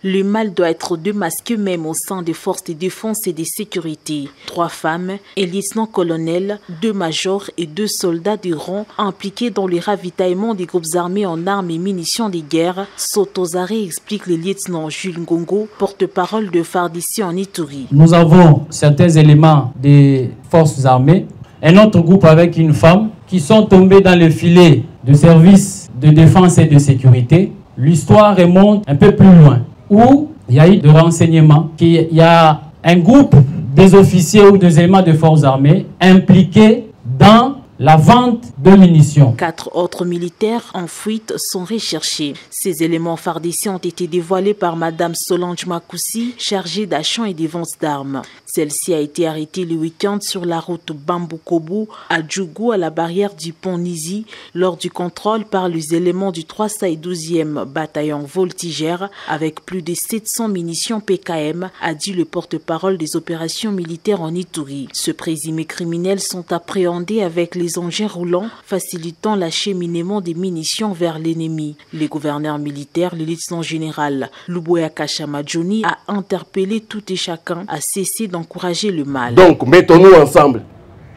Le mal doit être démasqué même au sein des forces de défense et de sécurité. 3 femmes, un lieutenant-colonel, 2 majors et 2 soldats de rang impliqués dans le ravitaillement des groupes armés en armes et munitions de guerre sont aux arrêts, explique le lieutenant Jules Ngongo, porte-parole de FARDC en Ituri. Nous avons certains éléments des forces armées, un autre groupe avec une femme qui sont tombés dans le filet de services de défense et de sécurité. L'histoire remonte un peu plus loin, où il y a eu des renseignements qu'il y a un groupe des officiers ou des éléments de forces armées impliqués dans la vente de munitions. 4 autres militaires en fuite sont recherchés. Ces éléments FARDC ont été dévoilés par Madame Solange Makoussi, chargée d'achat et des ventes d'armes. Celle-ci a été arrêtée le week-end sur la route Bambou-Kobo à Djougou, à la barrière du pont Nizi, lors du contrôle par les éléments du 312e bataillon voltigère avec plus de 700 munitions PKM, a dit le porte-parole des opérations militaires en Ituri. Ceux présumés criminels sont appréhendés avec les engins roulants facilitant l'acheminement des munitions vers l'ennemi. Le gouverneur militaire, le lieutenant général Luboya Kashamadjoni, a interpellé tout et chacun à cesser d'encourager le mal. Donc mettons-nous ensemble,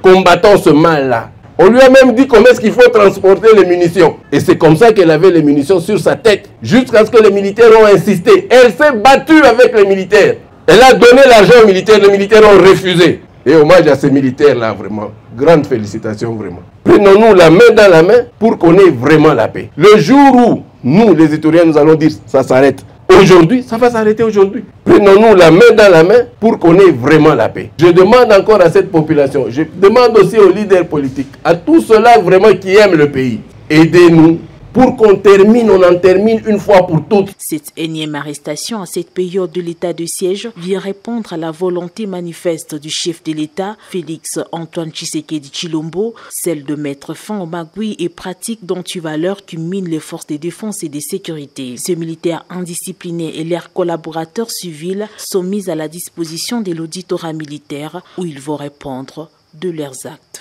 combattons ce mal-là. On lui a même dit comment est-ce qu'il faut transporter les munitions. Et c'est comme ça qu'elle avait les munitions sur sa tête, jusqu'à ce que les militaires ont insisté. Elle s'est battue avec les militaires. Elle a donné l'argent aux militaires, les militaires ont refusé. Et hommage à ces militaires-là, vraiment. Grande félicitations, vraiment. Prenons-nous la main dans la main pour qu'on ait vraiment la paix. Le jour où nous, les Ituriens, nous allons dire ça s'arrête aujourd'hui, ça va s'arrêter aujourd'hui. Prenons-nous la main dans la main pour qu'on ait vraiment la paix. Je demande encore à cette population, je demande aussi aux leaders politiques, à tous ceux-là vraiment qui aiment le pays, aidez-nous. Pour qu'on termine, on en termine une fois pour toutes. Cette énième arrestation à cette période de l'état de siège vient répondre à la volonté manifeste du chef de l'État, Félix Antoine Tshisekedi Tshilombo, celle de mettre fin aux magouilles et pratiques d'antivaleurs qui minent les forces de défense et de sécurité. Ces militaires indisciplinés et leurs collaborateurs civils sont mis à la disposition de l'auditorat militaire où ils vont répondre de leurs actes.